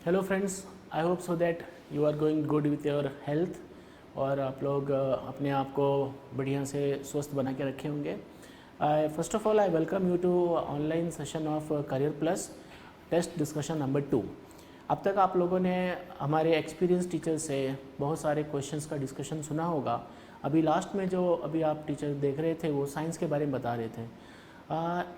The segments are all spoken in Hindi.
Hello friends, I hope so that you are going good with your health और आप लोग अपने आप को बढ़िया से स्वस्थ बना के रखे होंगे। First of all I welcome you to online session of career plus test discussion number 2। अब तक आप लोगों ने हमारे एक्सपीरियंस टीचर से बहुत सारे क्वेश्चंस का डिस्कशन सुना होगा। अभी लास्ट में जो अभी आप टीचर देख रहे थे वो साइंस के बारे में बता रहे थे।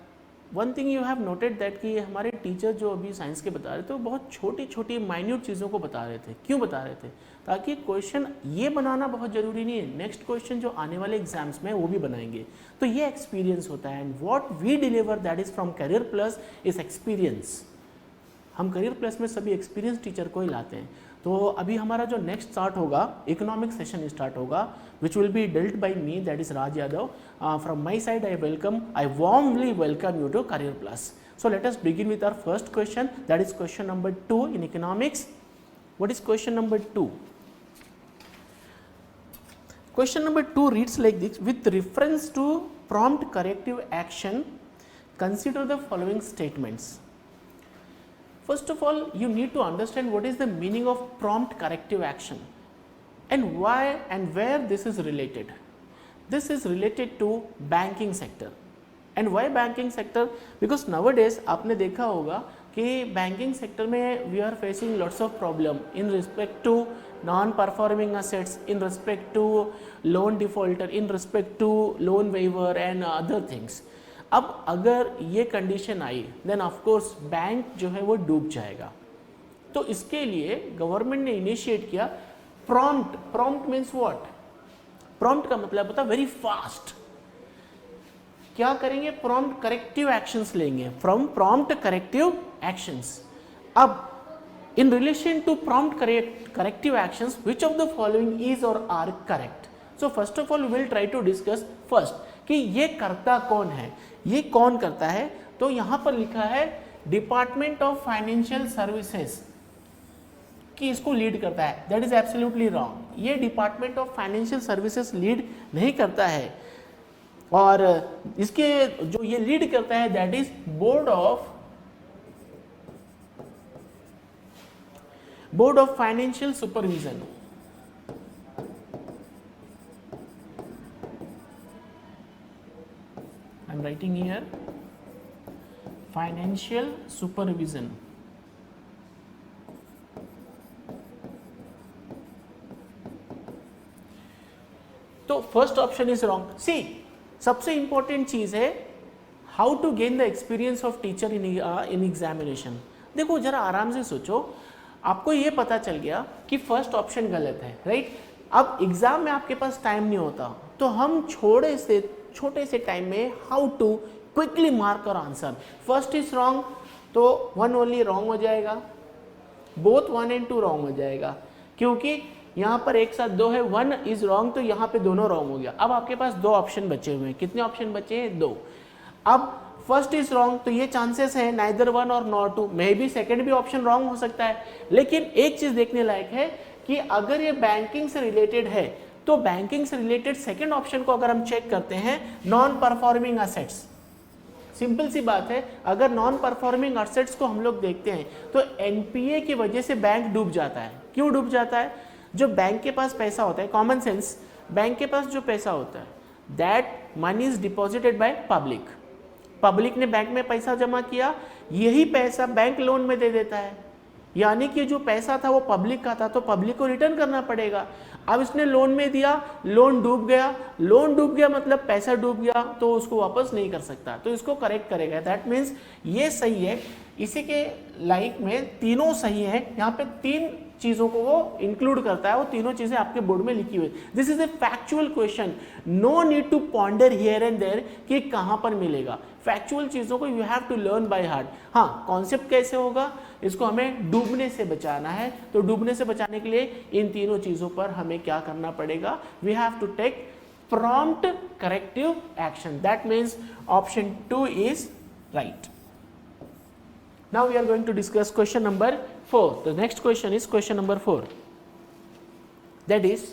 One thing you have noted that कि हमारे टीचर जो अभी साइंस के बता रहे थे वो बहुत छोटी छोटी माइन्यूट चीज़ों को बता रहे थे। क्यों बता रहे थे? ताकि क्वेश्चन ये बनाना बहुत ज़रूरी नहीं है, नेक्स्ट क्वेश्चन जो आने वाले एग्जाम्स में वो भी बनाएंगे। तो ये एक्सपीरियंस होता है and what we deliver that is from career plus is experience. हम करियर प्लस में सभी एक्सपीरियंस टीचर को ही लाते हैं। तो अभी हमारा जो नेक्स्ट स्टार्ट होगा, इकोनॉमिक सेशन स्टार्ट होगा, which will be dealt by me, that is Raj Yadav. From my side I warmly welcome you to career plus. So let us begin with our first question, that is question number 2 in economics. What is question number 2? Question number 2 reads like this: with reference to prompt corrective action, consider the following statements. First of all, you need to understand what is the meaning of prompt corrective action and why and where this is related. This is related to banking sector. And why banking sector? Because now days आपने देखा होगा कि बैंकिंग सेक्टर में we are facing lots of problem in respect to non performing assets, in respect to loan defaulter, in respect to loan waiver and other things. अब अगर ये कंडीशन आई देन ऑफकोर्स बैंक जो है वो डूब जाएगा। तो इसके लिए गवर्नमेंट ने इनिशिएट किया prompt. Prompt means what? Prompt का मतलब होता है वेरी फास्ट। क्या करेंगे? प्रॉम्प्ट करेक्टिव एक्शंस लेंगे, फ्रॉम प्रॉम्प्ट करेक्टिव एक्शंस। अब in relation to prompt corrective actions, which of the following is और are correct? So first of all we will try to discuss first कि ये करता कौन है, ये कौन करता है। तो यहां पर लिखा है डिपार्टमेंट ऑफ फाइनेंशियल सर्विसेज कि इसको लीड करता है। That is absolutely wrong. ये department of financial services lead नहीं करता है, और इसके जो ये लीड करता है that is board of financial supervision. I am writing here financial supervision. तो first option is wrong. See, सबसे इंपॉर्टेंट चीज है how to gain the experience of teacher in examination. देखो जरा आराम से सोचो, आपको ये पता चल गया कि फर्स्ट ऑप्शन गलत है, राइट? अब एग्जाम में आपके पास टाइम नहीं होता, तो हम छोटे से टाइम में हाउ टू क्विकली मार्क और आंसर। फर्स्ट इज रॉन्ग तो 1 ओनली रॉन्ग हो जाएगा, बोथ 1 and 2 रॉन्ग हो जाएगा, क्योंकि यहाँ पर एक साथ 2 है। 1 इज रॉन्ग तो यहाँ पे दोनों रॉन्ग हो गया। अब आपके पास 2 ऑप्शन बचे हुए हैं। कितने ऑप्शन बचे हैं? 2। अब फर्स्ट इज रॉन्ग तो ये चांसेस है नाइदर 1 और नॉट 2, मे बी सेकंड भी ऑप्शन रॉन्ग हो सकता है। लेकिन एक चीज देखने लायक है कि अगर ये बैंकिंग से रिलेटेड है तो बैंकिंग से रिलेटेड सेकेंड ऑप्शन को अगर हम चेक करते हैं, नॉन परफॉर्मिंग असेट्स। सिंपल सी बात है, अगर नॉन परफॉर्मिंग असेट्स को हम लोग देखते हैं तो एनपीए की वजह से बैंक डूब जाता है। क्यों डूब जाता है? जो बैंक के पास पैसा होता है, कॉमन सेंस, बैंक के पास जो पैसा होता है that money is deposited by public. Public ने बैंक में पैसा जमा किया, यही पैसा बैंक लोन में दे देता है, यानी कि जो पैसा था वो पब्लिक का था तो पब्लिक को रिटर्न करना पड़ेगा। अब इसने लोन में दिया, लोन डूब गया। लोन डूब गया मतलब पैसा डूब गया, तो उसको वापस नहीं कर सकता, तो इसको करेक्ट करेगा। दैट मीन्स ये सही है। इसी के लाइक में तीनों सही है। यहाँ पे 3 चीजों को वो इंक्लूड करता है, वो तीनों चीजें आपके बोर्ड में लिखी हुई। This is a factual question, no need to ponder here and there कि कहां पर मिलेगा। फैक्चुअल चीजों को you have to learn by heart. हाँ, कॉन्सेप्ट कैसे होगा, इसको हमें डूबने से बचाना है। तो डूबने से बचाने के लिए इन तीनों चीजों पर हमें क्या करना पड़ेगा? We have to take prompt corrective action. That means option 2 is right. Now we are going to discuss question number 4. The next question is question number 4. That is,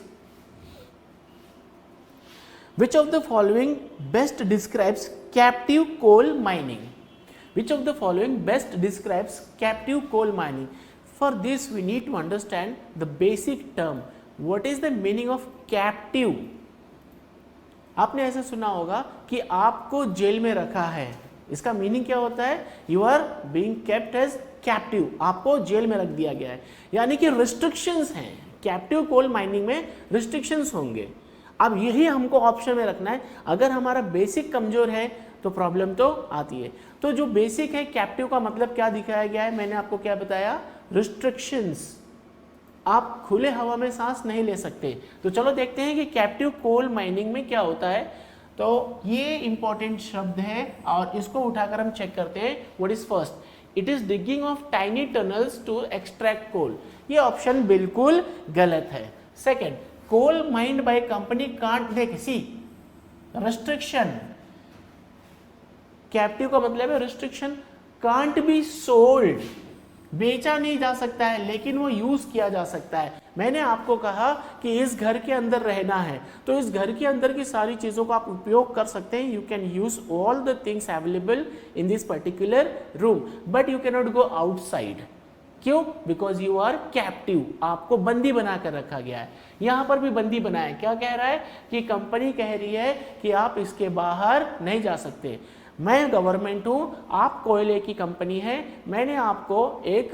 which of the following best describes captive coal mining? Which of the following best describes captive coal mining? For this we need to understand the basic term, what is the meaning of captive. आपने ऐसा सुना होगा कि आपको जेल में रखा है, इसका मीनिंग क्या होता है, you are being kept as captive, आपको जेल में रख दिया गया है, यानी कि रिस्ट्रिक्शंस हैं। कैप्टिव कोल माइनिंग में रिस्ट्रिक्शंस होंगे। अब यही हमको ऑप्शन में रखना है। अगर हमारा बेसिक कमजोर है तो प्रॉब्लम तो आती है। तो जो बेसिक है, कैप्टिव का मतलब क्या दिखाया गया है, मैंने आपको क्या बताया, रिस्ट्रिक्शंस। आप खुले हवा में सांस नहीं ले सकते। तो चलो देखते हैं कि कैप्टिव कोल माइनिंग में क्या होता है। तो ये इंपॉर्टेंट शब्द है और इसको उठाकर हम चेक करते हैं। What is first, it is digging of tiny tunnels to extract coal, ये ऑप्शन बिल्कुल गलत है। Second, coal mined by company can't, देख सी रिस्ट्रिक्शन, कैप्टिव का मतलब है रिस्ट्रिक्शन, कांट बी सोल्ड, बेचा नहीं जा सकता है लेकिन वो यूज किया जा सकता है। मैंने आपको कहा कि इस घर के अंदर रहना है तो इस घर के अंदर की सारी चीजों का आप उपयोग कर सकते हैं। You can use all the things available in this particular room but you can not go outside. क्यों? बिकॉज यू आर कैप्टिव, आपको बंदी बना कर रखा गया है। यहां पर भी बंदी बनाया, क्या कह रहा है कि कंपनी कह रही है कि आप इसके बाहर नहीं जा सकते। मैं गवर्नमेंट हूं, आप कोयले की कंपनी है, मैंने आपको एक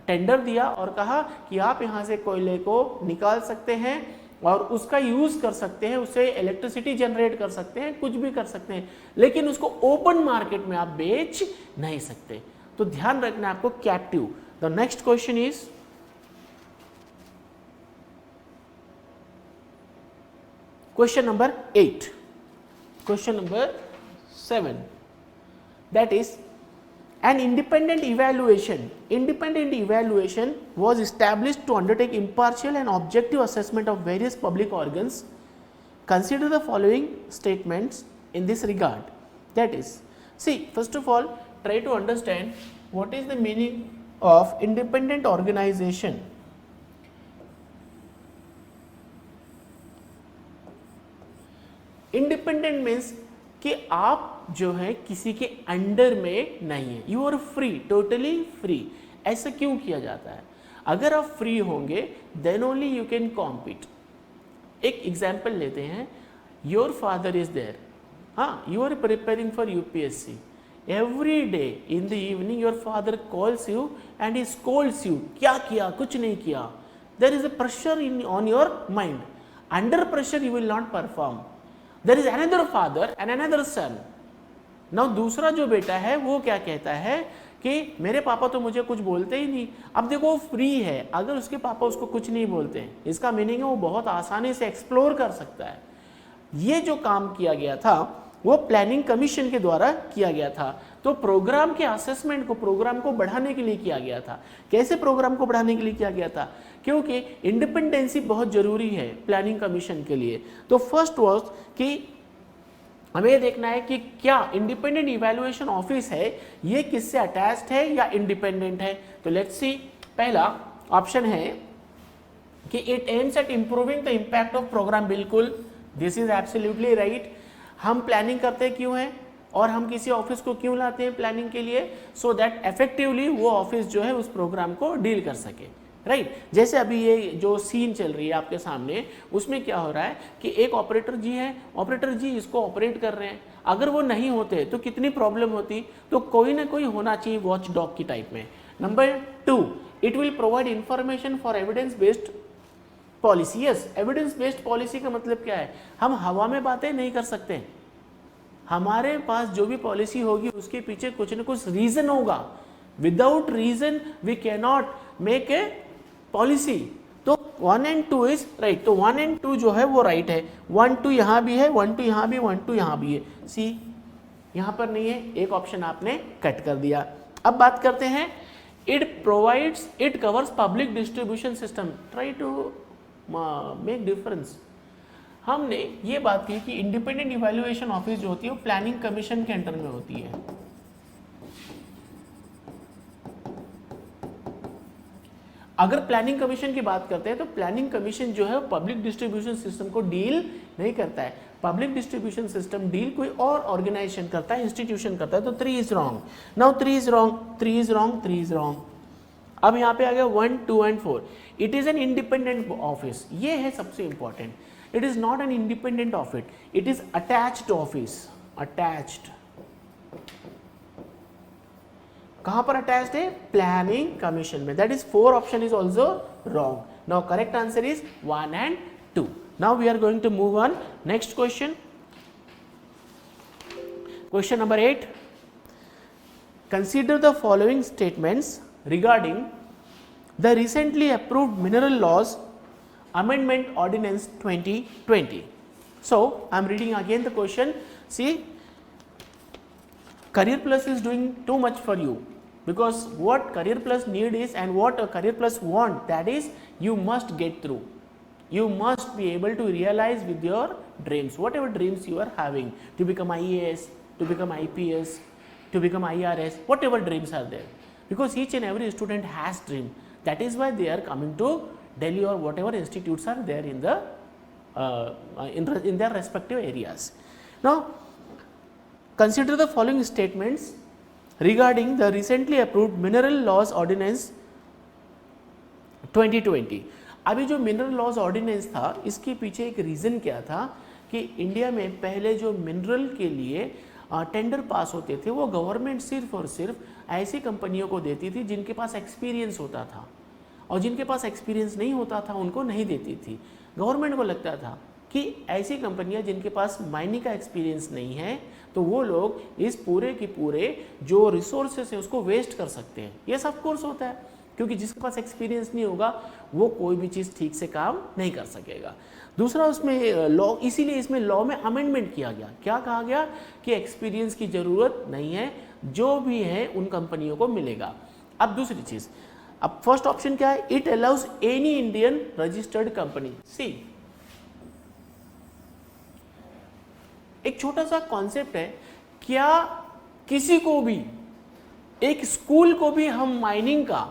टेंडर दिया और कहा कि आप यहां से कोयले को निकाल सकते हैं और उसका यूज कर सकते हैं, उससे इलेक्ट्रिसिटी जनरेट कर सकते हैं, कुछ भी कर सकते हैं, लेकिन उसको ओपन मार्केट में आप बेच नहीं सकते। तो ध्यान रखना है आपको captive. The next question is question number 8, question number 7, that is an independent evaluation was established to undertake impartial and objective assessment of various public organs. Consider the following statements in this regard. That is, see, first of all, try to understand what is the meaning of independent organization. Independent means कि आप जो है किसी के अंडर में नहीं है, you are free, totally free. ऐसा क्यों किया जाता है? अगर आप फ्री होंगे then only you can compete. एक एग्जाम्पल लेते हैं, योर फादर इज देयर, हाँ, you are preparing for UPSC, every day in the evening your father calls you and he scolds you, क्या किया, कुछ नहीं किया। There is a pressure in on your mind, under pressure you will not perform. There is another father and another son. Now दूसरा जो बेटा है वो क्या कहता है कि मेरे पापा तो मुझे कुछ बोलते ही नहीं। अब देखो वो फ्री है, अगर उसके पापा उसको कुछ नहीं बोलते हैं, इसका मीनिंग है वो बहुत आसानी से एक्सप्लोर कर सकता है। ये जो काम किया गया था वो प्लानिंग कमीशन के द्वारा किया गया था। तो प्रोग्राम के असेसमेंट को, प्रोग्राम को बढ़ाने के लिए किया गया था। कैसे प्रोग्राम को बढ़ाने के लिए किया गया था? क्योंकि इंडिपेंडेंसी बहुत जरूरी है प्लानिंग कमीशन के लिए। तो फर्स्ट वाज कि हमें ये देखना है कि क्या इंडिपेंडेंट इवैल्यूएशन ऑफिस है ये किससे अटैच्ड है या इंडिपेंडेंट है। तो लेट्स सी, पहला ऑप्शन है कि it aims at improving the impact of programme. बिल्कुल, दिस इज एब्सोल्युटली राइट। हम प्लानिंग करते क्यों हैं और हम किसी ऑफिस को क्यों लाते हैं प्लानिंग के लिए? सो दैट इफेक्टिवली वो ऑफिस जो है उस प्रोग्राम को डील कर सके, राइट। जैसे अभी ये जो सीन चल रही है आपके सामने, उसमें क्या हो रहा है कि एक ऑपरेटर जी है, ऑपरेटर जी इसको ऑपरेट कर रहे हैं, अगर वो नहीं होते तो कितनी प्रॉब्लम होती। तो कोई ना कोई होना चाहिए वॉच डॉग की टाइप में। Number 2, it will provide information for evidence based policy. Yes, evidence based policy का मतलब क्या है? हम हवा में बातें नहीं कर सकते, हमारे पास जो भी पॉलिसी होगी उसके पीछे कुछ न कुछ रीजन होगा। Without reason we can not make a policy. तो 1 and 2 इज राइट। तो 1 and 2 जो है वो राइट है। 1 2 यहां भी है, 1 2 यहां भी, 1 2 यहां भी है। सी यहां पर नहीं है, एक ऑप्शन आपने कट कर दिया। अब बात करते हैं, it provides, it covers public distribution system. Try to make difference. हमने ये बात की कि इंडिपेंडेंट इवैल्यूएशन ऑफिस जो होती है वो प्लानिंग कमीशन के अंडर में होती है। अगर प्लानिंग कमीशन की बात करते हैं तो प्लानिंग कमीशन जो है पब्लिक डिस्ट्रीब्यूशन सिस्टम को डील नहीं करता है। पब्लिक डिस्ट्रीब्यूशन सिस्टम डील कोई और ऑर्गेनाइजेशन करता है, इंस्टीट्यूशन करता है। तो 3 is wrong. Now 3 is wrong, 3 is wrong, 3 is wrong. अब यहाँ पे आ गया 1, 2 and 4. It is an independent office. ये है सबसे important. It is not an independent office, it is attached office. Attached कहां पर अटैच्ड है? प्लानिंग कमीशन में. That is 4 option is also wrong. Now correct answer is 1 and 2. Now we are going to move on next question. Question number 8. Consider the following statements regarding the recently approved Mineral Laws Amendment Ordinance 2020. So, I am reading again the question. See, Career Plus is doing too much for you, because what Career Plus need is, and what a Career Plus want, that is you must get through. You must be able to realize with your dreams, whatever dreams you are having, to become IAS, to become IPS, to become IRS, whatever dreams are there, because each and every student has dream. That is why they are coming to Delhi or whatever institutes are there in the in their respective areas. Now, consider the following statements regarding the recently approved Mineral Laws Ordinance 2020. अभी जो मिनरल लॉज ऑर्डिनेंस था, इसके पीछे एक रीज़न क्या था कि इंडिया में पहले जो मिनरल के लिए टेंडर पास होते थे, वो गवर्नमेंट सिर्फ और सिर्फ ऐसी कंपनियों को देती थी जिनके पास एक्सपीरियंस होता था, और जिनके पास एक्सपीरियंस नहीं होता था उनको नहीं देती थी. गवर्नमेंट को लगता था कि ऐसी कंपनियां जिनके पास माइनिंग का एक्सपीरियंस नहीं है, तो वो लोग इस पूरे के पूरे जो रिसोर्सेस है उसको वेस्ट कर सकते हैं. ये सब कोर्स होता है, क्योंकि जिसके पास एक्सपीरियंस नहीं होगा वो कोई भी चीज़ ठीक से काम नहीं कर सकेगा. दूसरा, उसमें लॉ, इसीलिए इसमें लॉ में अमेंडमेंट किया गया. क्या कहा गया कि एक्सपीरियंस की ज़रूरत नहीं है, जो भी है उन कंपनियों को मिलेगा. अब दूसरी चीज़, अब फर्स्ट ऑप्शन क्या है? It allows any Indian registered company. See, एक छोटा सा कॉन्सेप्ट है, क्या किसी को भी, एक स्कूल को भी हम माइनिंग का,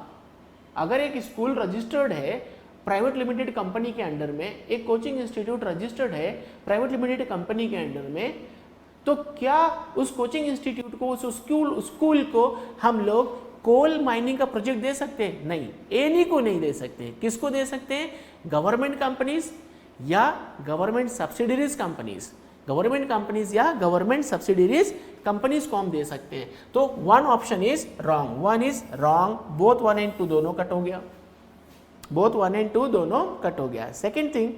अगर एक स्कूल रजिस्टर्ड है प्राइवेट लिमिटेड कंपनी के अंडर में, एक कोचिंग इंस्टीट्यूट रजिस्टर्ड है प्राइवेट लिमिटेड कंपनी के अंडर में, तो क्या उस कोचिंग इंस्टीट्यूट को, उस स्कूल को हम लोग कोल माइनिंग का प्रोजेक्ट दे सकते हैं? नहीं, एनी को नहीं दे सकते. किसको दे सकते हैं? गवर्नमेंट कंपनीज या government subsidiaries companies. Government companies या गवर्नमेंट सब्सिडरीज कंपनीज को हम दे सकते हैं. तो 1 option is wrong. 1 is wrong. Both 1 and 2 दोनों कट हो गया. बोथ 1 एंड 2 दोनों कट हो गया. Second thing,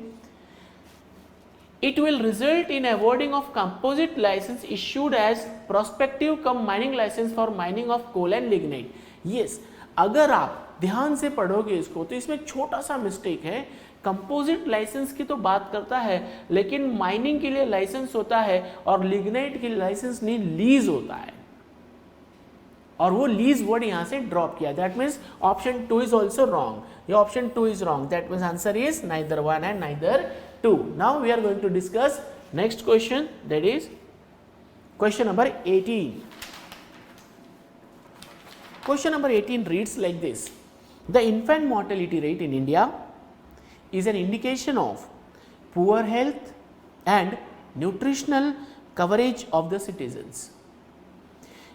it will result in awarding of composite license issued as prospective cum mining license for mining of coal and lignite. Yes, अगर आप ध्यान से पढ़ोगे इसको तो इसमें छोटा सा मिस्टेक है. कंपोजिट लाइसेंस की तो बात करता है, लेकिन माइनिंग के लिए लाइसेंस होता है और लिग्नाइट के लिए लाइसेंस नहीं, लीज होता है, और वो लीज वर्ड यहां से ड्रॉप किया. That means option 2 is also wrong. ये option 2 is wrong. That means answer is neither 1 and neither 2. Now we are going to discuss next question, that is question number 18. Question number 18 reads like this: the infant mortality rate in India is an indication of poor health and nutritional coverage of the citizens.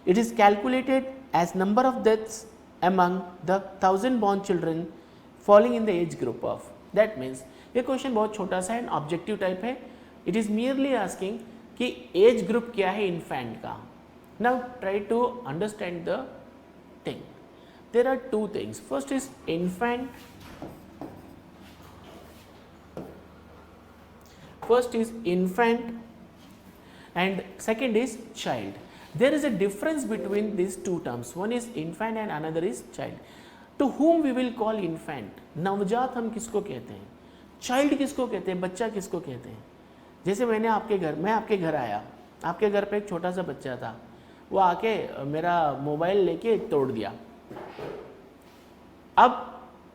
It is calculated as number of deaths among the 1000 born children falling in the age group of. That means ये क्वेश्चन बहुत छोटा सा है, ऑब्जेक्टिव टाइप है. इट इज मियरली आस्किंग कि एज ग्रुप क्या है इन्फेंट का. Now try to understand the thing. There are 2 things. First is infant, and second is child. There is a difference between these 2 terms. One is infant and another is child. To whom we will call infant? नवजात हम किसको कहते हैं? चाइल्ड किसको कहते हैं? बच्चा किसको कहते हैं? जैसे मैं आपके घर आया, आपके घर पे एक छोटा सा बच्चा था, वो आके मेरा मोबाइल लेके तोड़ दिया. अब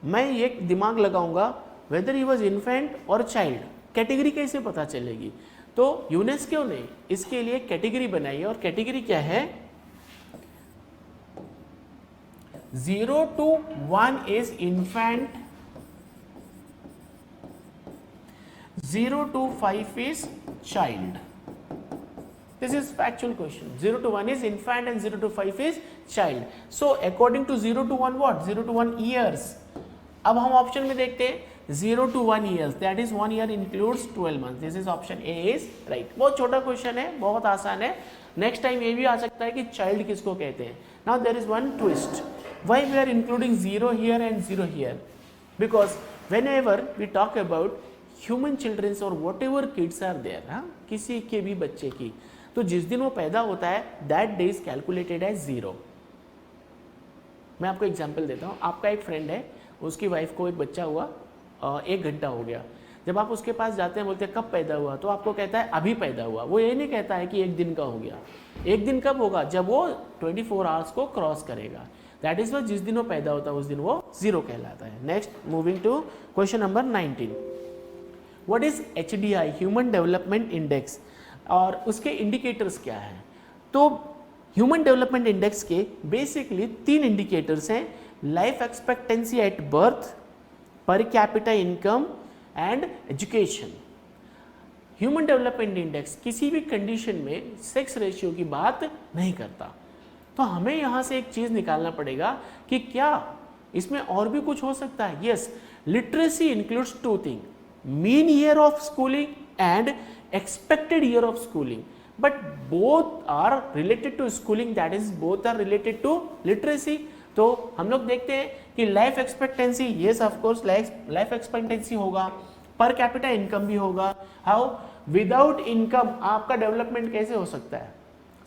मैं ये दिमाग लगाऊंगा वेदर ही वॉज इन्फेंट और चाइल्ड, कैटेगरी कैसे पता चलेगी? तो यूनेस्को ने इसके लिए कैटेगरी बनाई है, और कैटेगरी क्या है? 0 to 1 is infant, 0 to 5 is child. This is factual question. 0 to 1 is infant and 0 to 5 is child. So according to 0 to 1 what? 0 to 1 years. अब हम ऑप्शन में देखते हैं 0 to 1 years, that is 1 year includes 12 months. This is option A is right. बहुत छोटा क्वेश्चन है, बहुत आसान है. नेक्स्ट टाइम ये भी आ सकता है कि चाइल्ड किसको कहते हैं. Now there is one twist. Why we are including 0 here and 0 here? Because whenever we talk about human childrens और whatever kids are there, हाँ, किसी के भी बच्चे की, तो जिस दिन वो पैदा होता है that day is calculated as 0. मैं आपको एग्जाम्पल देता हूँ. आपका एक फ्रेंड है, उसकी वाइफ को एक बच्चा हुआ, 1 घंटा हो गया. जब आप उसके पास जाते हैं, बोलते हैं कब पैदा हुआ, तो आपको कहता है अभी पैदा हुआ. वो ये नहीं कहता है कि 1 दिन का हो गया. 1 दिन कब होगा? जब वो 24 आवर्स को क्रॉस करेगा. दैट इज वाई जिस दिन वो पैदा होता है उस दिन वो 0 कहलाता है. Next, moving to question number 19. What is HDI, human development index, और उसके इंडिकेटर्स क्या हैं? तो ह्यूमन डेवलपमेंट इंडेक्स के बेसिकली 3 इंडिकेटर्स हैं. Life expectancy at birth, per capita income and education. Human development index किसी भी कंडीशन में सेक्स रेशियो की बात नहीं करता. तो हमें यहाँ से एक चीज़ निकालना पड़ेगा कि क्या इसमें और भी कुछ हो सकता है. Yes, literacy includes 2 thing, mean year of schooling and expected year of schooling, but both are related to schooling, that is both are related to literacy. तो हम लोग देखते हैं कि life expectancy, yes of course life expectancy होगा, पर कैपिटा इनकम भी होगा. हाउ? विदाउट इनकम आपका डेवलपमेंट कैसे हो सकता है?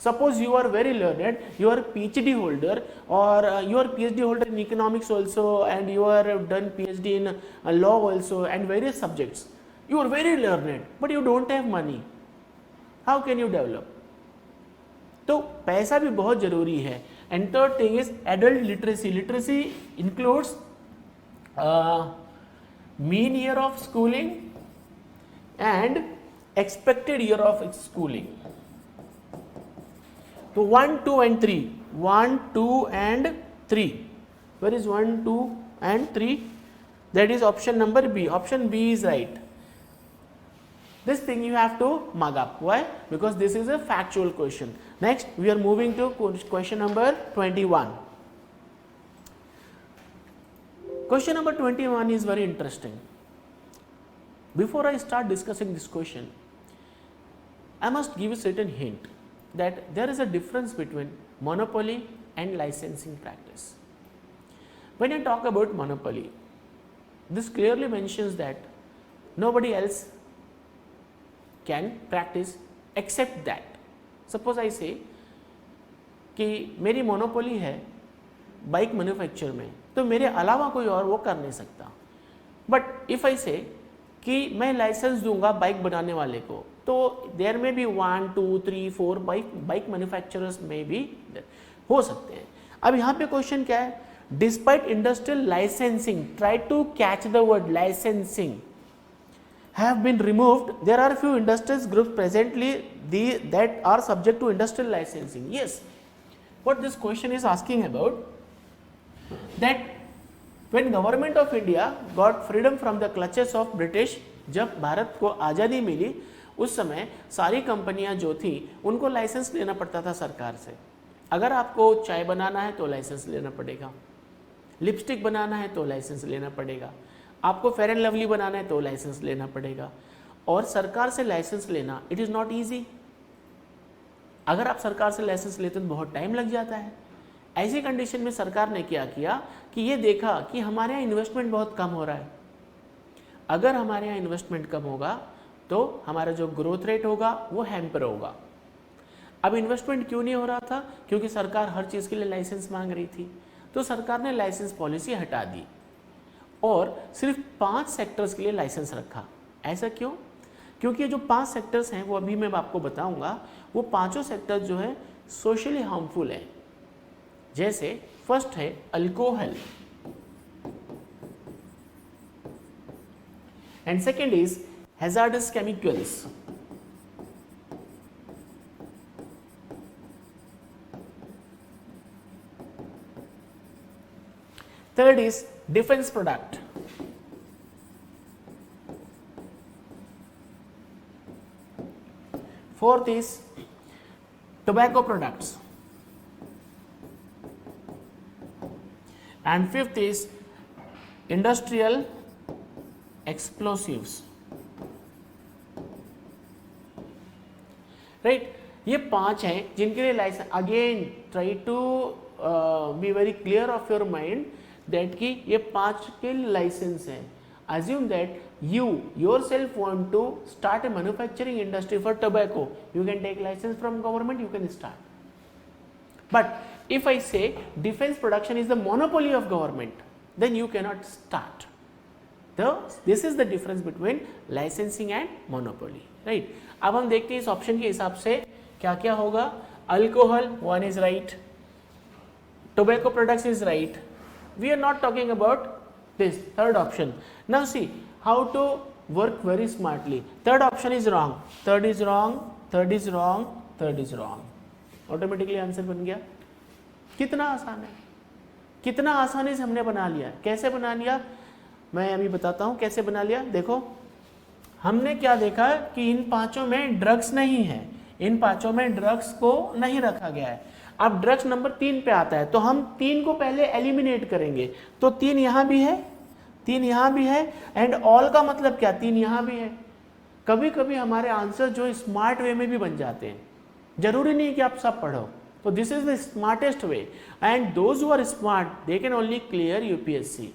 Suppose you are very learned, you are PhD holder, और you are PhD holder in economics also, and you are done PhD in law also and various subjects. You are very learned, but you don't have money. How can you develop? तो पैसा भी बहुत जरूरी है. And third thing is adult literacy. Literacy includes mean year of schooling and expected year of schooling. So 1, 2 and 3. 1, 2 and 3. Where is 1, 2 and 3? That is option number B. Option B is right. This thing you have to mug up. Why? Because this is a factual question. Next, we are moving to question number 21. Question number 21 is very interesting. Before I start discussing this question, I must give a certain hint that there is a difference between monopoly and licensing practice. When I talk about monopoly, this clearly mentions that nobody else can practice except that. Suppose I say कि मेरी मोनोपोली है बाइक मैन्युफैक्चर में, तो मेरे अलावा कोई और वो कर नहीं सकता. बट इफ आई से कि मैं लाइसेंस दूंगा बाइक बनाने वाले को, तो देयर में भी 1, 2, 3, 4 बाइक मैन्युफैक्चरर्स में भी हो सकते हैं. अब यहाँ पे क्वेश्चन क्या है? Despite industrial licensing, try to catch the word licensing, have been removed, there are few industries groups presently that are subject to industrial licensing. Yes, what this question is asking about, that when government of India got freedom from the clutches of British, जब भारत को आज़ादी मिली उस समय सारी कंपनियां जो थी उनको लाइसेंस लेना पड़ता था सरकार से. अगर आपको चाय बनाना है तो लाइसेंस लेना पड़ेगा, लिपस्टिक बनाना है तो लाइसेंस लेना पड़ेगा, आपको फेयर एंड लवली बनाना है तो लाइसेंस लेना पड़ेगा. और सरकार से लाइसेंस लेना इट इज़ नॉट ईजी. अगर आप सरकार से लाइसेंस लेते हैं तो बहुत टाइम लग जाता है. ऐसी कंडीशन में सरकार ने क्या किया कि ये देखा कि हमारे यहाँ इन्वेस्टमेंट बहुत कम हो रहा है. अगर हमारे यहाँ इन्वेस्टमेंट कम होगा तो हमारा जो ग्रोथ रेट होगा वो हैम्पर होगा. अब इन्वेस्टमेंट क्यों नहीं हो रहा था? क्योंकि सरकार हर चीज़ के लिए लाइसेंस मांग रही थी. तो सरकार ने लाइसेंस पॉलिसी हटा दी और सिर्फ 5 सेक्टर्स के लिए लाइसेंस रखा. ऐसा क्यों? क्योंकि ये जो 5 सेक्टर्स हैं वो अभी मैं आपको बताऊंगा. वो पांचों सेक्टर्स जो है सोशली हार्मफुल हैं. जैसे फर्स्ट है alcohol, and second is hazards chemicals, third is defense product, fourth is tobacco products, and fifth is industrial explosives, right. ये 5 हैं जिनके लिए licence, again try to be very clear of your mind that कि ये 5 के लाइसेंस हैं। assume that you yourself want to start a manufacturing industry for tobacco, you can take license from government, you can start. But if I say defense production is the monopoly of government, then you cannot start. This is the difference between licensing and monopoly, right? अब हम देखते हैं इस ऑप्शन के हिसाब से क्या क्या होगा। Alcohol 1 is right, tobacco products is right, we are not talking about this third option. Now see how to work very smartly. Third option is wrong, third is wrong, third is wrong, third is wrong. Automatically answer बन गया। कितना आसान है, कितना आसानी से हमने बना लिया। कैसे बना लिया मैं अभी बताता हूँ कैसे बना लिया। देखो हमने क्या देखा कि इन 5 में ड्रग्स नहीं है, इन 5 में ड्रग्स को नहीं रखा गया है। अब ड्रग्स नंबर 3 पे आता है तो हम 3 को पहले एलिमिनेट करेंगे, तो 3 यहाँ भी है, 3 यहाँ भी है, एंड ऑल का मतलब क्या, 3 यहाँ भी है। कभी कभी हमारे आंसर जो स्मार्ट वे में भी बन जाते हैं, जरूरी नहीं कि आप सब पढ़ो। तो this is the smartest way, and those who are smart they can only clear UPSC,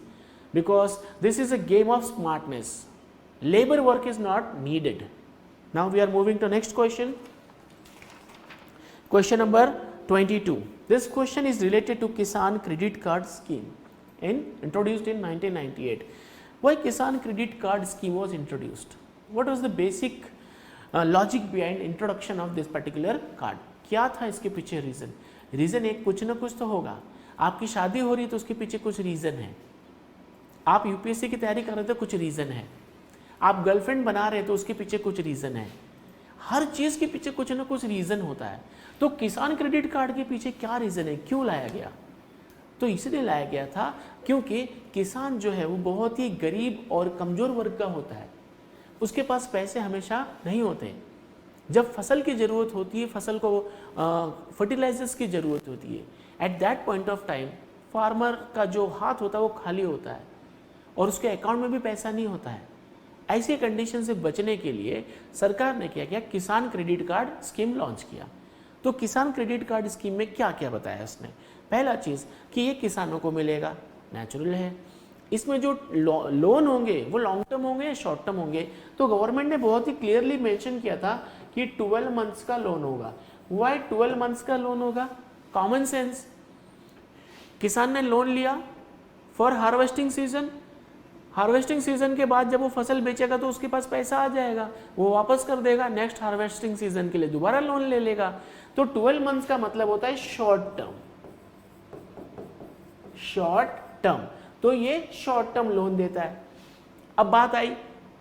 because this is a game of smartness. Labour work is not needed. Now we are moving to next question, question number 22. This question is related to Kisan Credit Card Scheme introduced in 1998. Why Kisan Credit Card Scheme was introduced? What was the basic logic behind introduction of this particular card? क्या था इसके पीछे रीज़न? रीज़न एक कुछ ना कुछ तो होगा। आपकी शादी हो रही है तो उसके पीछे कुछ रीज़न है, आप यूपीएससी की तैयारी कर रहे थे कुछ रीज़न है, आप गर्लफ्रेंड बना रहे तो उसके पीछे कुछ रीज़न है। हर चीज़ के पीछे कुछ ना कुछ रीज़न होता है। तो किसान क्रेडिट कार्ड के पीछे क्या रीज़न है, क्यों लाया गया? तो इसलिए लाया गया था क्योंकि किसान जो है वो बहुत ही गरीब और कमज़ोर वर्ग का होता है, उसके पास पैसे हमेशा नहीं होते। जब फसल की ज़रूरत होती है, फसल को फर्टिलाइजर्स की ज़रूरत होती है, at that point of time farmer का जो हाथ होता है वो खाली होता है और उसके अकाउंट में भी पैसा नहीं होता है। ऐसी कंडीशन से बचने के लिए सरकार ने क्या किया, किसान क्रेडिट कार्ड स्कीम लॉन्च किया। तो किसान क्रेडिट कार्ड स्कीम में क्या क्या बताया उसने? पहला चीज़ कि ये किसानों को मिलेगा, नेचुरल है। इसमें जो लोन होंगे वो लॉन्ग टर्म होंगे या शॉर्ट टर्म होंगे? तो गवर्नमेंट ने बहुत ही क्लियरली मेंशन किया था कि 12 मंथ्स का लोन होगा। वाई 12 मंथ्स का लोन होगा? Common sense. किसान ने लोन लिया for harvesting season, harvesting season के बाद जब वो फसल बेचेगा तो उसके पास पैसा आ जाएगा, वो वापस कर देगा, नेक्स्ट हार्वेस्टिंग सीजन के लिए दोबारा लोन ले लेगा। तो 12 मंथ्स का मतलब होता है शॉर्ट टर्म, शॉर्ट टर्म। तो ये शॉर्ट टर्म लोन देता है। अब बात आई,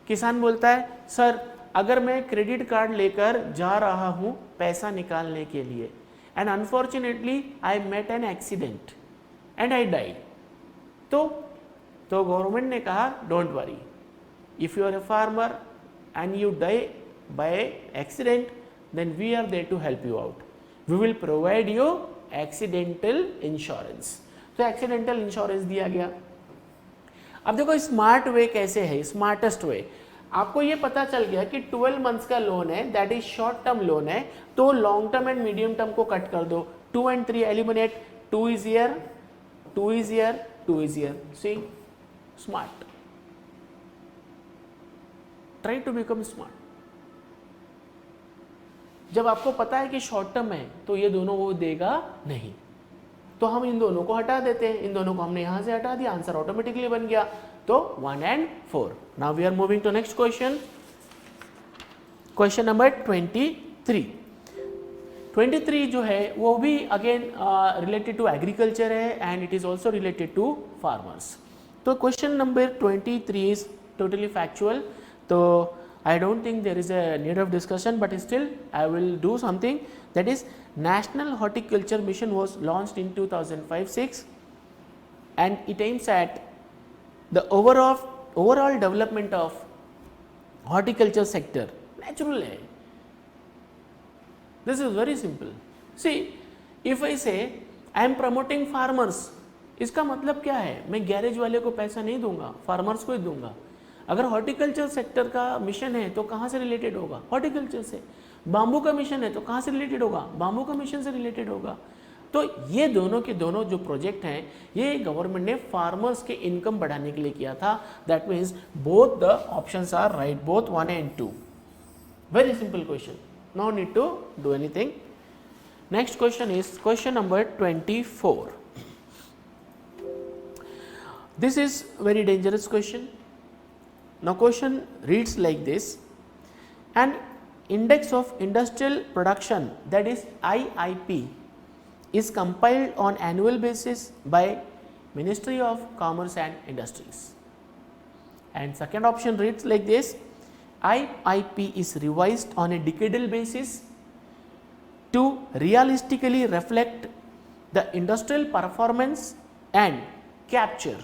किसान बोलता है सर अगर मैं क्रेडिट कार्ड लेकर जा रहा हूं पैसा निकालने के लिए and unfortunately I met an accident and I die, तो गवर्नमेंट ने कहा don't worry, if you are a farmer and you die by accident then we are there to help you out, we will provide you accidental insurance. तो एक्सीडेंटल इंश्योरेंस दिया गया। अब देखो स्मार्ट वे कैसे है, स्मार्टेस्ट वे। आपको ये पता चल गया कि 12 मंथ्स का लोन है, that is short term loan है, तो long term and medium term को कट कर दो, 2 and 3 eliminate, 2 is here, 2 is here, 2 is here. See, smart. Try to become smart. जब आपको पता है कि शॉर्ट टर्म है तो ये दोनों वो देगा नहीं, तो हम इन दोनों को हटा देते हैं। इन दोनों को हमने यहां से हटा दिया, आंसर ऑटोमेटिकली बन गया। तो 1 and 4. Now we are moving to next question, question number 23. 23 जो है वो भी अगेन रिलेटेड टू एग्रीकल्चर है and it is also related to farmers. तो question number 23 is totally factual, तो I don't think there is a need of discussion, but still I will do something. That is, National Horticulture Mission was launched in 2005-06 and it aims at the overall development of horticulture sector. Natural है, this is very simple. See if I से आई एम प्रमोटिंग फार्मर्स, इसका मतलब क्या है, मैं गैरेज वाले को पैसा नहीं दूंगा, फार्मर्स को ही दूंगा। अगर हॉर्टिकल्चर सेक्टर का मिशन है तो कहाँ से रिलेटेड होगा, हॉर्टिकल्चर से। बाम्बू का मिशन है तो कहाँ से रिलेटेड होगा, बाम्बू का मिशन से रिलेटेड होगा। तो ये दोनों के दोनों जो प्रोजेक्ट हैं ये गवर्नमेंट ने फार्मर्स के इनकम बढ़ाने के लिए किया था। That means both the options are right, both 1 and 2। Very simple question, no need to do anything. Next question is question number 24। This is very dangerous question. Now question reads like this: an index of industrial production, that is IIP, is compiled on annual basis by Ministry of Commerce and Industries. And second option reads like this: IIP is revised on a decadal basis to realistically reflect the industrial performance and capture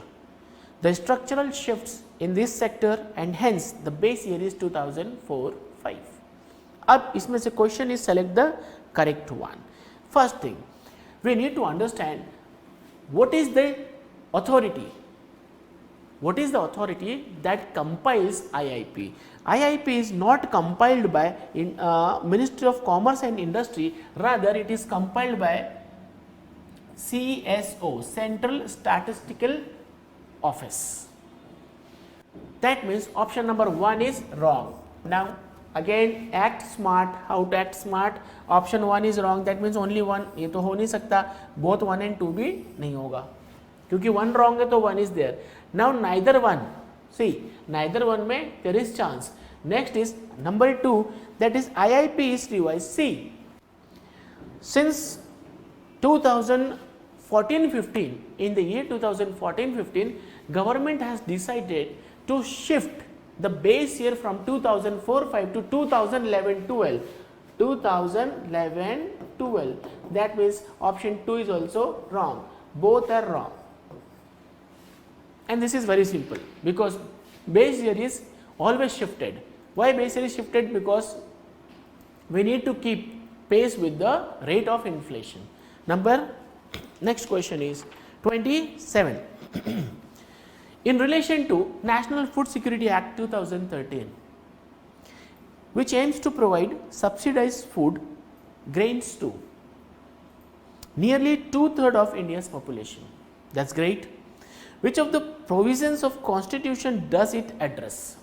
the structural shifts in this sector, and hence the base year is 2004-5. अब इसमें से question is select the correct one. First thing, we need to understand what is the authority. What is the authority that compiles IIP? IIP is not compiled by Ministry of Commerce and Industry, rather it is compiled by CSO, Central Statistical Office. That means option number 1 is wrong. Now again act smart. How to act smart? Option 1 is wrong, that means only 1. ये तो हो नहीं सकता, both 1 and 2 भी नहीं होगा, क्योंकि 1 wrong है तो 1 is there. Now neither one, see neither one में there is chance. Next is number 2, that is IIP is revised. See, since 2014-15, in the year 2014-15, government has decided to shift the base year from 2004-5 to 2011-12. 2011-12. That means option 2 is also wrong. Both are wrong. And this is very simple, because base year is always shifted. Why base year is shifted? Because we need to keep pace with the rate of inflation. Next question is 27. In relation to National Food Security Act 2013, which aims to provide subsidized food grains to nearly 2/3 of India's population. That's great. Which of the provisions of Constitution does it address?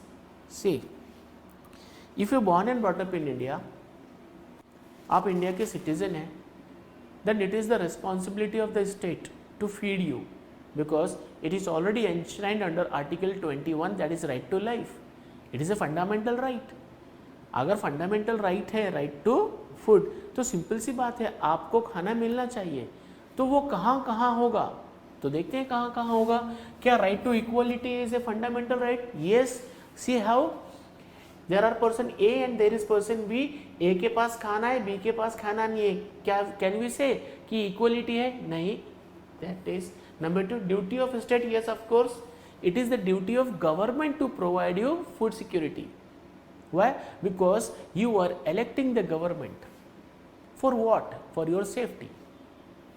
See, if you are born and brought up in India, आप इंडिया के सिटीजन हैं, then it is the responsibility of the state to feed you, because it is already enshrined under Article 21, that is right to life. It is a fundamental right. अगर fundamental right है right to food, तो सिंपल सी बात है आपको खाना मिलना चाहिए। तो वो कहाँ कहाँ होगा, तो देखते हैं कहाँ कहाँ होगा। क्या right to equality is a fundamental right? Yes. See how there are person A and there is person B. A के पास खाना है, B के पास खाना नहीं है, क्या can we say कि equality है? नहीं। That is number 2, duty of state. Yes, of course, it is the duty of government to provide you food security. Why? Because you are electing the government. For what? For your safety.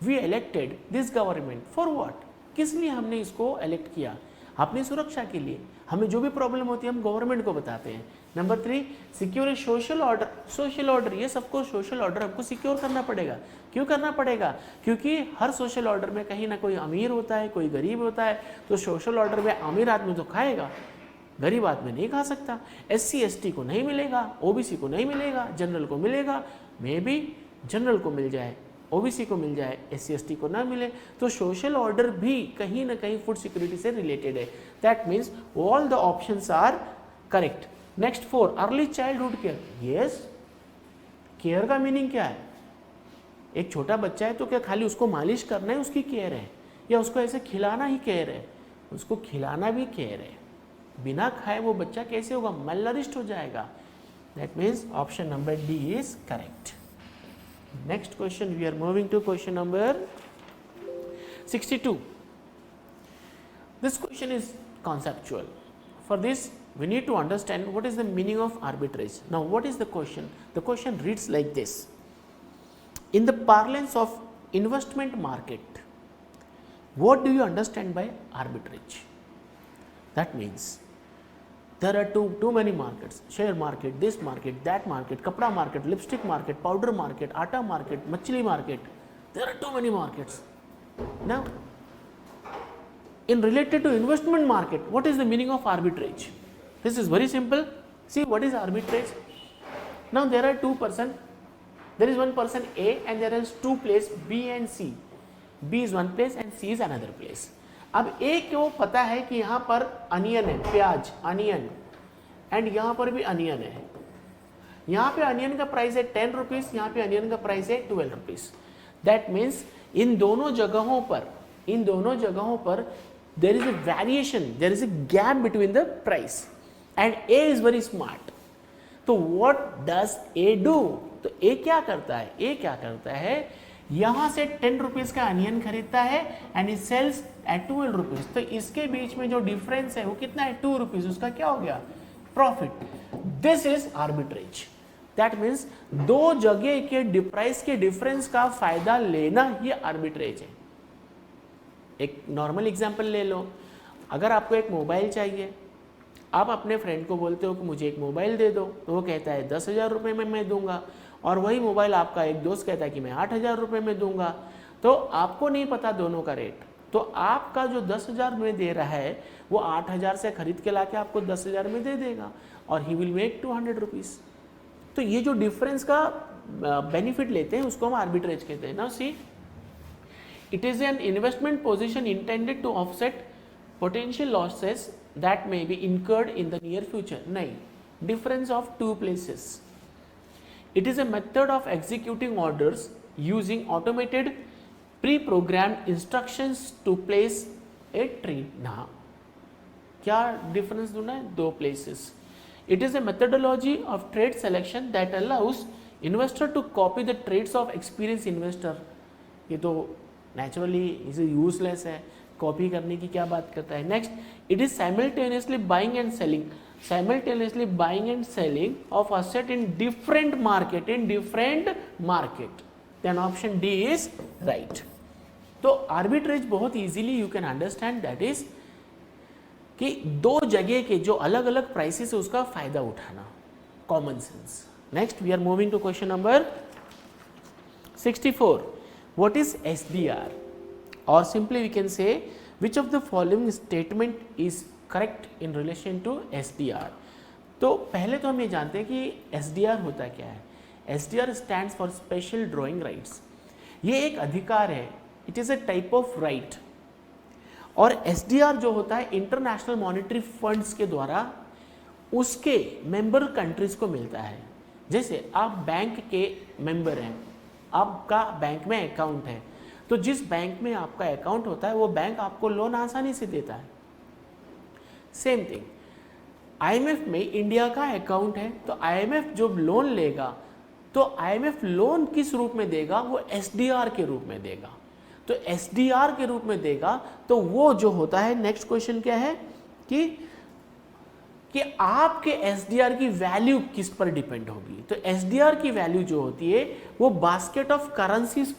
We elected this government for what? किस लिए हमने इसको elect किया? अपनी सुरक्षा के लिए। हमें जो भी प्रॉब्लम होती है हम गवर्नमेंट को बताते हैं। Number 3, secure social order. Social order, ये सबको सोशल ऑर्डर हमको सिक्योर करना पड़ेगा। क्यों करना पड़ेगा? क्योंकि हर सोशल ऑर्डर में कहीं ना कोई अमीर होता है, कोई गरीब होता है। तो सोशल ऑर्डर में अमीर आदमी तो खाएगा, गरीब आदमी नहीं खा सकता। SC ST को नहीं मिलेगा, OBC को नहीं मिलेगा, जनरल को मिलेगा। मे बी जनरल को मिल जाए, OBC को मिल जाए, SC ST को ना मिले। तो सोशल ऑर्डर भी कहीं ना कहीं फूड सिक्योरिटी से रिलेटेड है। That means all the options are correct. Next 4, early childhood care. Yes, care का मीनिंग क्या है? एक छोटा बच्चा है तो क्या खाली उसको मालिश करना है उसकी केयर है, या उसको ऐसे खिलाना ही केयर है? उसको खिलाना भी केयर है। बिना खाए वो बच्चा कैसे होगा? malnourished हो जाएगा। That means option number D is correct. Next question, we are moving to question number 62. This question is conceptual. For this, we need to understand what is the meaning of arbitrage. Now, what is the question? The question reads like this: in the parlance of investment market, what do you understand by arbitrage? That means there are too many markets, share market, this market, that market, kapda market, lipstick market, powder market, atta market, machli market. There are too many markets. Now, in related to investment market, what is the meaning of arbitrage? This is very simple. See, what is arbitrage? Now there are two person. There is one person A and there is two place B and C. B is one place and C is another place. अब A को पता है कि यहाँ पर अनियन है, प्याज, अनियन, एंड यहाँ पर भी अनियन है. यहाँ पे अनियन का प्राइस है 10 रुपीज, यहाँ पे अनियन का प्राइस है 12 रुपीज. दैट मीन्स इन दोनों जगहों पर there is a variation, there is a gap between the price, and A is very smart. तो what does A do? तो A क्या करता है, यहाँ से 10 रुपीज का अनियन खरीदता है and it sells at 12 rupees. तो इसके बीच में जो डिफरेंस है वो कितना है, 2 रुपीज. उसका क्या हो गया, profit. This is arbitrage. That means दो जगह के प्राइस के डिफरेंस का फायदा लेना ही आर्बिट्रेज है. एक नॉर्मल एग्जांपल ले लो. अगर आपको एक मोबाइल चाहिए, आप अपने फ्रेंड को बोलते हो कि मुझे एक मोबाइल दे दो, तो वो कहता है 10,000 रुपये में मैं दूंगा, और वही मोबाइल आपका एक दोस्त कहता है कि मैं 8,000 रुपये में दूंगा. तो आपको नहीं पता दोनों का रेट, तो आपका जो 10,000 में दे रहा है वो 8,000 से खरीद के लाके आपको 10,000 में दे देगा, और ही विल मेक 200 रुपीज़. तो ये जो डिफरेंस का बेनिफिट लेते हैं उसको हम आर्बिट्रेज कहते हैं. Now see, it is an investment position intended to offset potential losses that may be incurred in the near future. नहीं, difference of two places. It is a method of executing orders using automated pre-programmed instructions to place a trade. ना क्या difference दूना है, दो places. It is a methodology of trade selection that allows investor to copy the trades of experienced investor. ये तो नेचुरली इसे यूजलेस है, कॉपी करने की क्या बात करता है. Next, it is simultaneously buying and selling of asset in different market. Then option D is right. तो आर्बिट्रेज बहुत easily you can understand, that is कि दो जगह के जो अलग अलग प्राइसेस है उसका फायदा उठाना. Common sense. Next, we are moving to question number 64. What is SDR? Or simply we can say, which of the following statement is correct in relation to SDR? तो पहले तो हम ये जानते हैं कि SDR होता क्या है. SDR stands for Special Drawing Rights. ये एक अधिकार है, it is a type of right. और SDR जो होता है इंटरनेशनल मॉनेटरी फंड्स के द्वारा उसके मेंबर कंट्रीज को मिलता है. जैसे आप बैंक के मेंबर हैं, आपका बैंक में अकाउंट है, तो जिस बैंक में आपका अकाउंट होता है वो बैंक आपको लोन आसानी से देता है. सेम थिंग IMF में इंडिया का अकाउंट है, तो IMF जो लोन लेगा तो IMF लोन किस रूप में देगा, वो SDR के रूप में देगा. तो SDR के रूप में देगा तो वो जो होता है, नेक्स्ट क्वेश्चन क्या है कि आपके SDR की वैल्यू किस पर डिपेंड होगी. तो SDR की वैल्यू जो होती है वो बास्केट ऑफ करेंसीज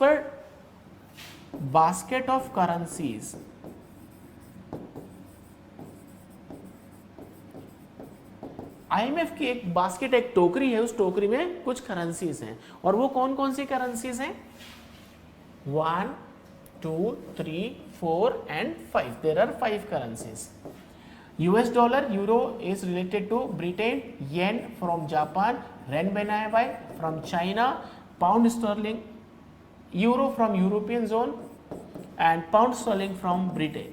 IMF की एक बास्केट, एक टोकरी है, उस टोकरी में कुछ करेंसीज हैं, और वो कौन कौन सी करेंसीज हैं, 1, 2, 3, 4 and 5. There are 5 currencies. US dollar, euro is related to Britain, yen from Japan, renminbi from China, pound sterling, euro from European zone and pound sterling from Britain.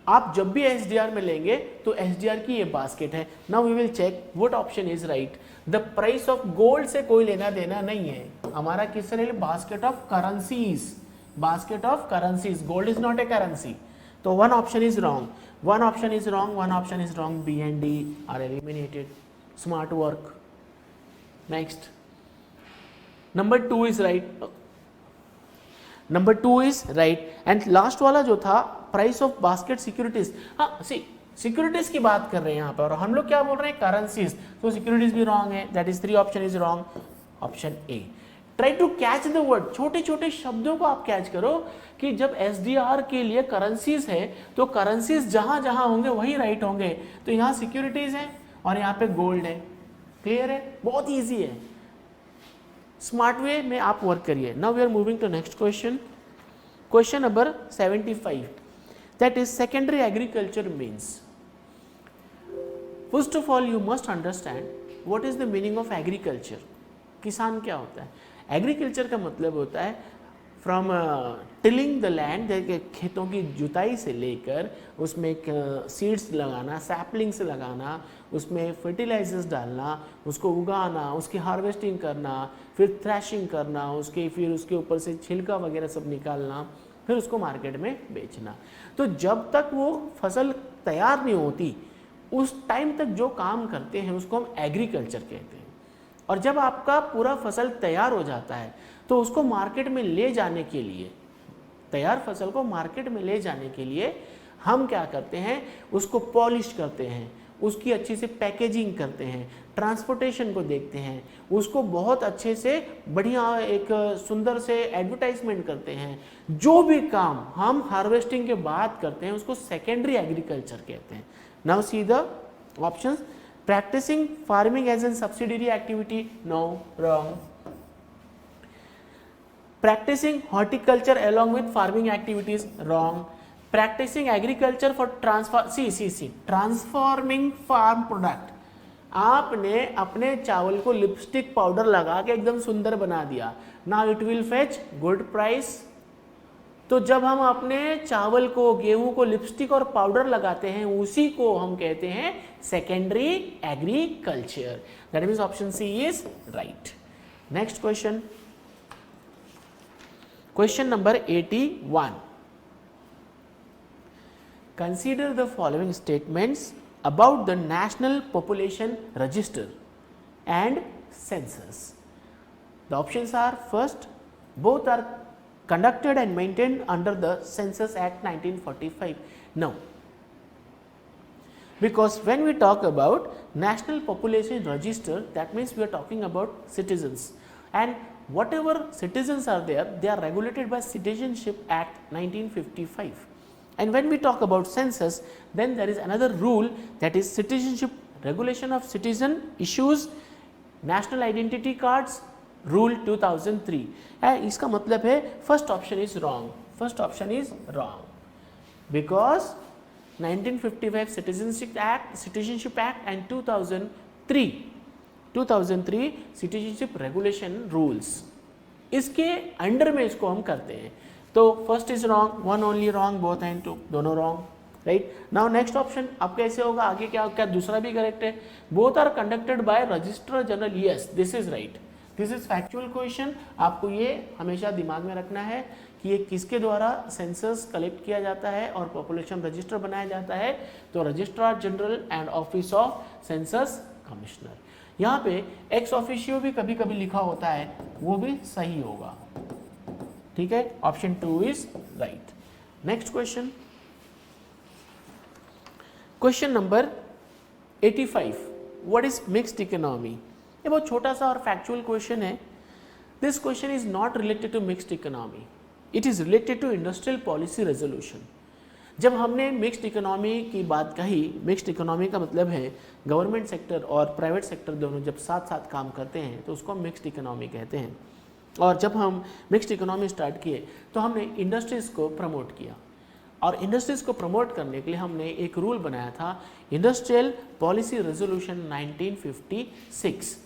आप जब भी SDR में लेंगे तो SDR की ये बास्केट है. Now we will check what option is right. The price of gold से कोई लेना देना नहीं है हमारा. किससे ले, basket of currencies. Gold is not a currency. तो one option is wrong. B and D are eliminated. Smart work. Next, number 2 is right. And last वाला जो था, price of basket securities. हाँ, see, सिक्योरिटीज की बात कर रहे हैं यहाँ पर, और हम लोग क्या बोल रहे हैं, करेंसीज. तो सिक्योरिटीज भी रॉन्ग है. That is 3 option is wrong. Option A. Try to catch the word, छोटे छोटे शब्दों को आप कैच करो कि जब SDR के लिए करेंसीज है तो करेंसीज जहां जहां होंगे वही राइट होंगे। तो यहाँ सिक्योरिटीज है और यहाँ पे गोल्ड है। क्लियर है, बहुत ईजी है, स्मार्ट वे में आप वर्क करिए। Now we are moving to next question, question number 75, that is secondary agriculture means. First of all you must understand what is the meaning of agriculture. किसान क्या होता है? एग्रीकल्चर का मतलब होता है फ्रॉम टिलिंग द लैंड, खेतों की जुताई से लेकर उसमें सीड्स लगाना, सैपलिंग्स लगाना, उसमें फर्टिलाइजर्स डालना, उसको उगाना, उसकी हार्वेस्टिंग करना, फिर थ्रैशिंग करना, फिर उसके ऊपर से छिलका वगैरह सब निकालना, फिर उसको मार्केट में बेचना। तो जब तक वो फसल तैयार नहीं होती उस टाइम तक जो काम करते हैं उसको हम एग्रीकल्चर कहते हैं। और जब आपका पूरा फसल तैयार हो जाता है तो उसको मार्केट में ले जाने के लिए, तैयार फसल को मार्केट में ले जाने के लिए हम क्या करते हैं, उसको पॉलिश करते हैं, उसकी अच्छी से पैकेजिंग करते हैं, ट्रांसपोर्टेशन को देखते हैं, उसको बहुत अच्छे से बढ़िया एक सुंदर से एडवर्टाइजमेंट करते हैं। जो भी काम हम हार्वेस्टिंग के बाद करते हैं उसको सेकेंडरी एग्रीकल्चर कहते हैं। Now see the options. Practicing farming as a subsidiary activity? No, wrong. Practicing horticulture along with farming activities? Wrong. Practicing agriculture for transforming farm product. आपने अपने चावल को लिपस्टिक पाउडर लगा के एकदम सुंदर बना दिया, now it will fetch good price. तो जब हम अपने चावल को, गेहूं को लिपस्टिक और पाउडर लगाते हैं उसी को हम कहते हैं secondary agriculture. That means option C is right. Next question, question number 81। Consider the following statements about the national population register and census. The options are first, both are conducted and maintained under the Census Act 1945. No, because when we talk about National Population Register, that means we are talking about citizens, and whatever citizens are there, they are regulated by Citizenship Act 1955. And when we talk about census, then there is another rule, that is Citizenship Regulation of Citizen Issues National Identity Cards rule 2003 है। इसका मतलब है first option is wrong, first option is wrong because 1955 citizenship act and 2003 citizenship regulation rules, इसके अंडर में इसको हम करते हैं। तो first is wrong, one only wrong, both and two दोनों wrong, right. Now next option अब कैसे होगा, आगे क्या दूसरा भी करेक्ट है। Both are conducted by registrar general, yes this is right, this is factual question. आपको ये हमेशा दिमाग में रखना है कि ये किसके द्वारा सेंसस कलेक्ट किया जाता है और पॉपुलेशन रजिस्टर बनाया जाता है, तो registrar general and office of census commissioner. यहाँ पे एक्स ऑफिशियो भी कभी कभी लिखा होता है, वो भी सही होगा, ठीक है। Option 2 is right. Next question, question number 85, what is mixed economy. ये बहुत छोटा सा और फैक्चुअल क्वेश्चन है। This question is not related to mixed economy, it is related to industrial policy resolution. जब हमने मिक्स्ड इकोनॉमी की बात कही, मिक्स्ड इकोनॉमी का मतलब है गवर्नमेंट सेक्टर और प्राइवेट सेक्टर दोनों जब साथ साथ काम करते हैं तो उसको मिक्स्ड इकोनॉमी कहते हैं। और जब हम मिक्स्ड इकोनॉमी स्टार्ट किए तो हमने इंडस्ट्रीज को प्रमोट किया, और इंडस्ट्रीज को प्रमोट करने के लिए हमने एक रूल बनाया था, इंडस्ट्रियल पॉलिसी रेजोल्यूशन 1956।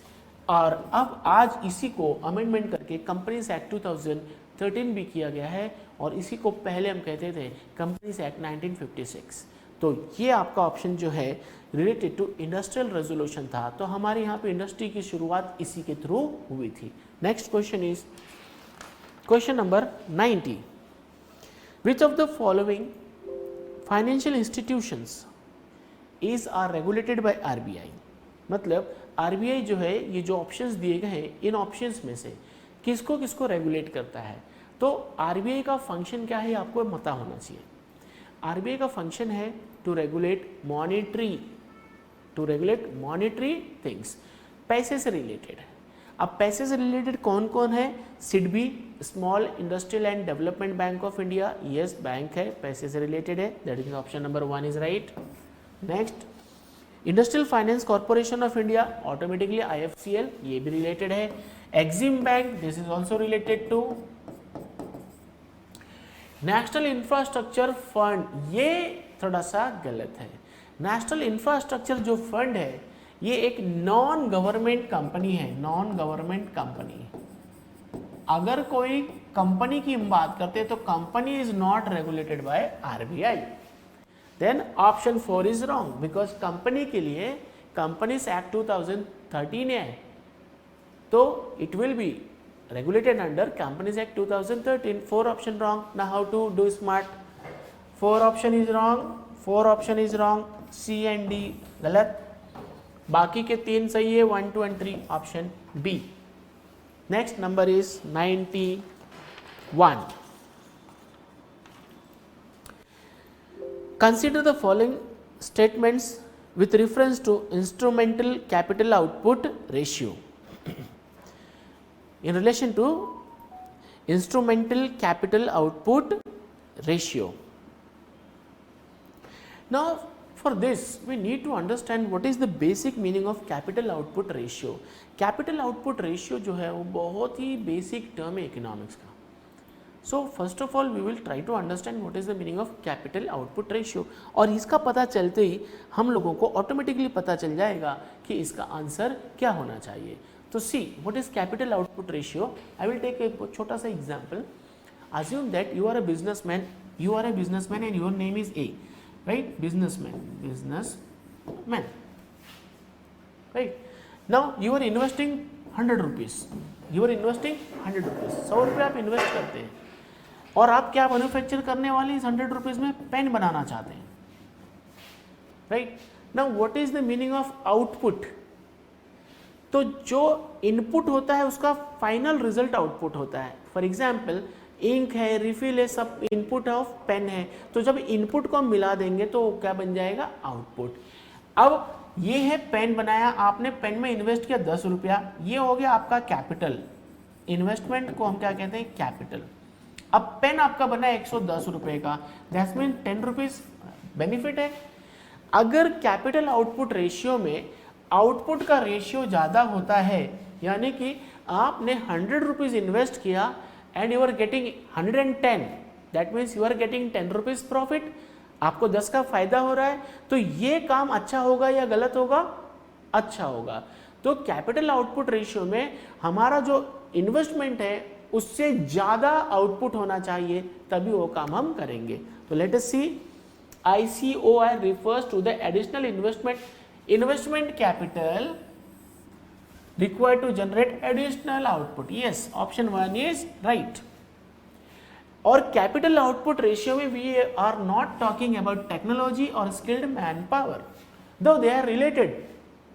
और अब आज इसी को अमेंडमेंट करके कंपनीज एक्ट 2013 भी किया गया है, और इसी को पहले हम कहते थे कंपनीज एक्ट 1956। तो ये आपका ऑप्शन जो है रिलेटेड टू इंडस्ट्रियल रेजोल्यूशन था। तो हमारे यहाँ पे इंडस्ट्री की शुरुआत इसी के थ्रू हुई थी। Next question is question number 90, which of the following financial institutions is are regulated by RBI. मतलब आरबीआई जो है, ये जो ऑप्शंस दिए गए हैं इन ऑप्शंस में से किसको किसको रेगुलेट करता है। तो आरबीआई का फंक्शन क्या है आपको पता होना चाहिए। आरबीआई का फंक्शन है टू रेगुलेट मॉनिटरी थिंग्स, पैसे से रिलेटेड है। अब पैसे से रिलेटेड कौन कौन है? SIDBI, small industrial and development bank of India, yes bank है, पैसे से रिलेटेड है, that is option number 1 is right. Next, industrial finance corporation of India, automatically IFCL, ये भी रिलेटेड है। EXIM bank, this is also related to. National infrastructure fund, ये थोड़ा सा गलत है। नेशनल इंफ्रास्ट्रक्चर जो फंड है ये एक नॉन गवर्नमेंट कंपनी है, नॉन गवर्नमेंट कंपनी। अगर कोई कंपनी की हम बात करते हैं तो company is not regulated by RBI, then option 4 is wrong, because company के लिए कंपनीज एक्ट 2013 है, तो it will be regulated under Companies Act 2013. 4 option wrong. Now how to do smart? 4 option is wrong, 4 option is wrong, C and D गलत, बाकी के 3 सही है, 1, 2 and 3 option B. Next number is 91. Consider the following statements with reference to instrumental capital output ratio. In relation to instrumental capital output ratio. Now for this we need to understand what is the basic meaning of capital output ratio. Capital output ratio जो है वो बहुत ही basic term है economics का. So first of all we will try to understand what is the meaning of capital output ratio, और इसका पता चलते ही हम लोगों को automatically पता चल जाएगा कि इसका आंसर क्या होना चाहिए. तो see what is capital output ratio. I will take a छोटा सा example. Assume that you are a businessman and your name is A, right? Businessman, right? Now you are investing 100 rupees. 100 रुपये आप इन्वेस्ट करते हैं और आप क्या मैन्युफैक्चर करने वाले इस 100 रुपीज़ में पेन बनाना चाहते हैं, right? Now what is the meaning of output? तो जो इनपुट होता है उसका फाइनल रिजल्ट आउटपुट होता है. फॉर एग्जाम्पल इंक है, रिफिल है, सब इनपुट ऑफ पेन है, तो जब इनपुट को हम मिला देंगे तो क्या बन जाएगा? आउटपुट. अब ये है पेन बनाया आपने, पेन में इन्वेस्ट किया 10 रुपया, ये हो गया आपका कैपिटल. इन्वेस्टमेंट को हम क्या कहते हैं? कैपिटल. अब पेन आपका बना 110 रुपये का, दैट्स मीन 10 रुपीज बेनिफिट है. अगर कैपिटल आउटपुट रेशियो में आउटपुट का रेशियो ज़्यादा होता है, यानी कि आपने 100 रुपीज़ इन्वेस्ट किया and you are getting 110, that means you are getting 10 rupees profit, आपको 10 का फायदा हो रहा है, तो ये काम अच्छा होगा या गलत होगा? अच्छा होगा. तो कैपिटल आउटपुट रेशियो में हमारा जो इन्वेस्टमेंट है उससे ज़्यादा आउटपुट होना चाहिए, तभी वो काम हम करेंगे. तो let us see, ICOI refers to the additional investment capital required to generate additional output. Yes, option 1 is right. और capital output ratio में we are not talking about technology or skilled manpower, though they are related,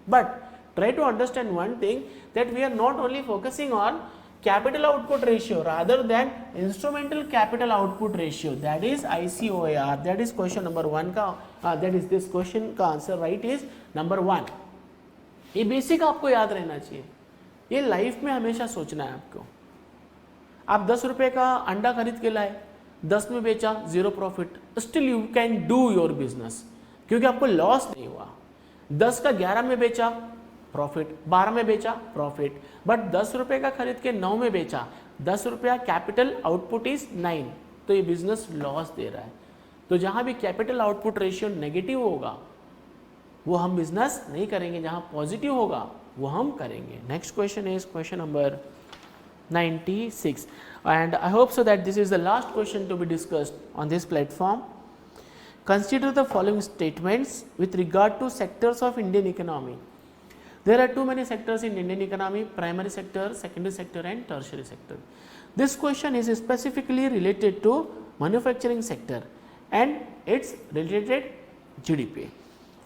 but try to understand one thing, that we are not only focusing on capital output ratio rather than instrumental capital output ratio, that is ICOAR. That is question number 1 का that is this question का आंसर right is number 1. ये बेसिक आपको याद रहना चाहिए, ये लाइफ में हमेशा सोचना है आपको. आप 10 रुपये का अंडा खरीद के लाए, 10 में बेचा, 0 profit, still you can do your business, क्योंकि आपको लॉस नहीं हुआ. 10 का 11 में बेचा, प्रॉफिट, 12 में बेचा, प्रॉफिट, बट 10 रुपये का खरीद के 9 में बेचा, 10 रुपया कैपिटल आउटपुट इज 9, तो ये बिजनेस लॉस दे रहा है. तो जहाँ भी कैपिटल आउटपुट रेशियो नेगेटिव होगा वो हम बिजनेस नहीं करेंगे, जहाँ पॉजिटिव होगा वो हम करेंगे. Next question is question number 96, and I hope so that this is the last question to be discussed on this platform. Consider the following statements with regard to sectors of Indian economy. There are too many sectors in Indian economy: primary sector, secondary sector and tertiary sector. This question is specifically related to manufacturing sector and its related GDP.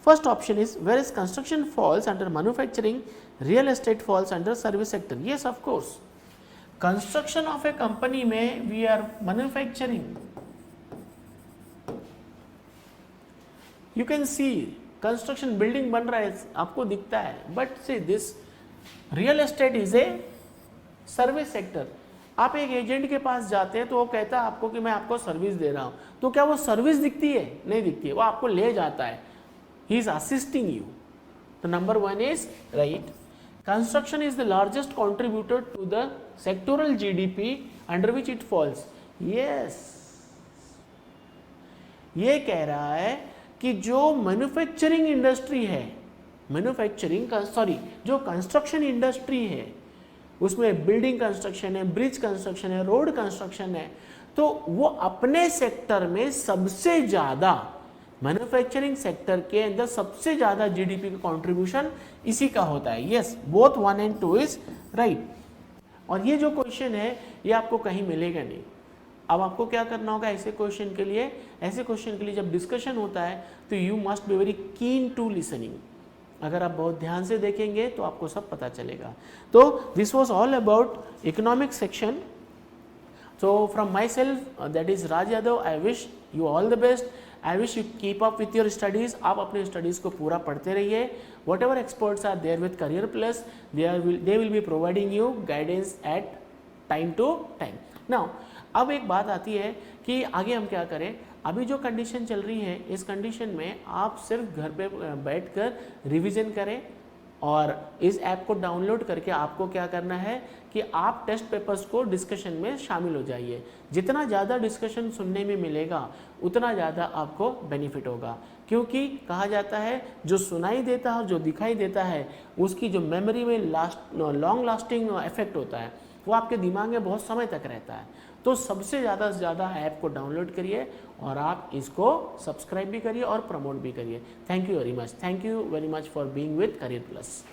First option is, whereas construction falls under manufacturing, real estate falls under service sector. Yes, of course. Construction of a company में we are manufacturing. You can see construction building बन रहा है, आपको दिखता है, but see this real estate is a service sector. आप एक एजेंट के पास जाते हैं तो वो कहता है आपको कि मैं आपको सर्विस दे रहा हूं, तो क्या वो सर्विस दिखती है? नहीं दिखती है, वो आपको ले जाता है, ही इज असिस्टिंग यू। तो number 1 is right. Construction is the largest contributor to the sectoral GDP under which it falls. Yes, ये कह रहा है कि जो मैन्युफैक्चरिंग इंडस्ट्री है, जो कंस्ट्रक्शन इंडस्ट्री है, उसमें बिल्डिंग कंस्ट्रक्शन है, ब्रिज कंस्ट्रक्शन है, रोड कंस्ट्रक्शन है, तो वो अपने सेक्टर में सबसे ज्यादा, मैन्युफैक्चरिंग सेक्टर के अंदर सबसे ज्यादा जीडीपी का कंट्रीब्यूशन इसी का होता है। Yes, both 1 and 2 is right. और ये जो क्वेश्चन है ये आपको कहीं मिलेगा नहीं। अब आपको क्या करना होगा ऐसे क्वेश्चन के लिए जब डिस्कशन होता है तो you must be very keen to listening. अगर आप बहुत ध्यान से देखेंगे तो आपको सब पता चलेगा। तो this was all about economic section. So from myself, that is Raj Yadav, I wish you all the best. I wish you keep up with your studies. आप अपने स्टडीज़ को पूरा पढ़ते रहिए. Whatever experts are there with Career Plus, they will be providing you guidance at time to time. Now, अब एक बात आती है कि आगे हम क्या करें. अभी जो कंडीशन चल रही है, इस कंडीशन में आप सिर्फ घर पे बैठकर रिवीजन करें और इस ऐप को डाउनलोड करके आपको क्या करना है कि आप टेस्ट पेपर्स को डिस्कशन में शामिल हो जाइए. जितना ज़्यादा डिस्कशन सुनने में मिलेगा उतना ज़्यादा आपको बेनिफिट होगा, क्योंकि कहा जाता है जो सुनाई देता है और जो दिखाई देता है उसकी जो मेमोरी में लॉन्ग लास्टिंग इफेक्ट होता है वो आपके दिमाग में बहुत समय तक रहता है. तो सबसे ज़्यादा से ज़्यादा ऐप को डाउनलोड करिए और आप इसको सब्सक्राइब भी करिए और प्रमोट भी करिए. Thank you very much. Thank you very much for being with career plus.